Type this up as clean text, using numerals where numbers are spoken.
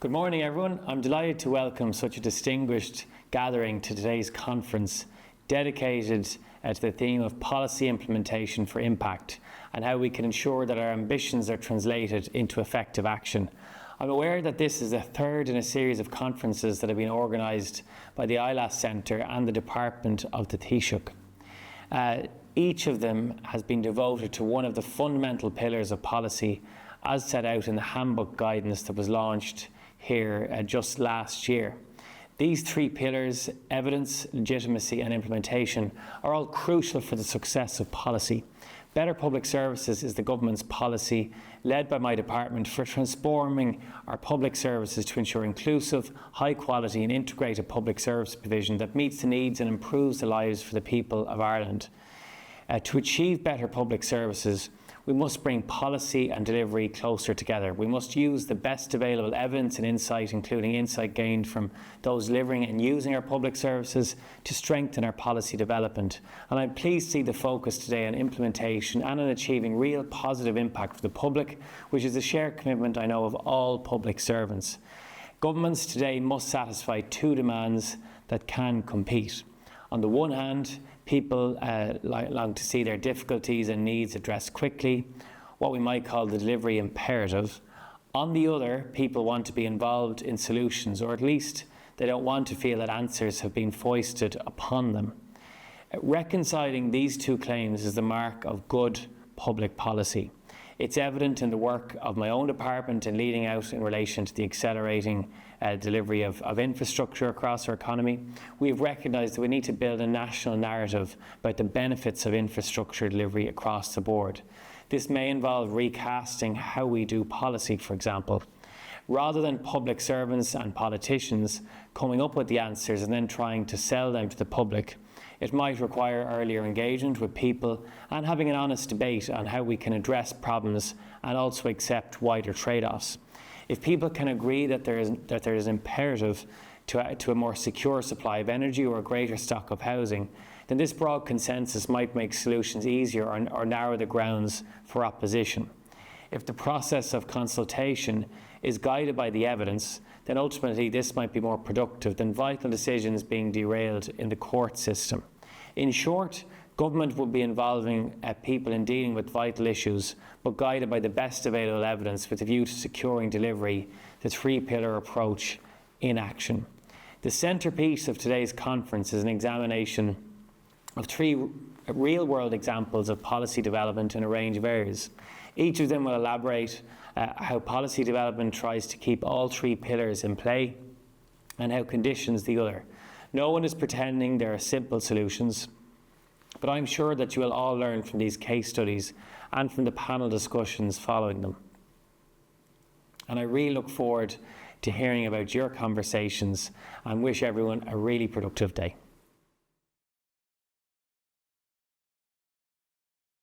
Good morning, everyone. I'm delighted to welcome such a distinguished gathering to today's conference dedicated to the theme of policy implementation for impact and how we can ensure that our ambitions are translated into effective action. I'm aware that this is the third in a series of conferences that have been organised by the ILAS Centre and the Department of the Taoiseach. Each of them has been devoted to one of the fundamental pillars of policy as set out in the Handbook guidance that was launched here just last year. These three pillars, evidence, legitimacy and implementation, are all crucial for the success of policy. Better Public Services is the government's policy led by my department for transforming our public services to ensure inclusive, high quality and integrated public service provision that meets the needs and improves the lives for the people of Ireland. To achieve better public services, we must bring policy and delivery closer together. We must use the best available evidence and insight, including insight gained from those delivering and using our public services, to strengthen our policy development. And I'm pleased to see the focus today on implementation and on achieving real positive impact for the public, which is a shared commitment, I know, of all public servants. Governments today must satisfy two demands that can compete. On the one hand, people long to see their difficulties and needs addressed quickly, what we might call the delivery imperative. On the other, people want to be involved in solutions, or at least they don't want to feel that answers have been foisted upon them. Reconciling these two claims is the mark of good public policy. It's evident in the work of my own department in leading out in relation to the accelerating delivery of infrastructure across our economy. We've recognised that we need to build a national narrative about the benefits of infrastructure delivery across the board. This may involve recasting how we do policy, for example. Rather than public servants and politicians coming up with the answers and then trying to sell them to the public, it might require earlier engagement with people and having an honest debate on how we can address problems and also accept wider trade-offs. If people can agree that there is imperative to a more secure supply of energy or a greater stock of housing, then this broad consensus might make solutions easier or narrow the grounds for opposition. If the process of consultation is guided by the evidence, then ultimately this might be more productive than vital decisions being derailed in the court system. In short, government will be involving people in dealing with vital issues, but guided by the best available evidence with a view to securing delivery, the three-pillar approach in action. The centrepiece of today's conference is an examination of three real-world examples of policy development in a range of areas. Each of them will elaborate how policy development tries to keep all three pillars in play and how conditions the other. No one is pretending there are simple solutions, but I'm sure that you will all learn from these case studies and from the panel discussions following them. And I really look forward to hearing about your conversations and wish everyone a really productive day.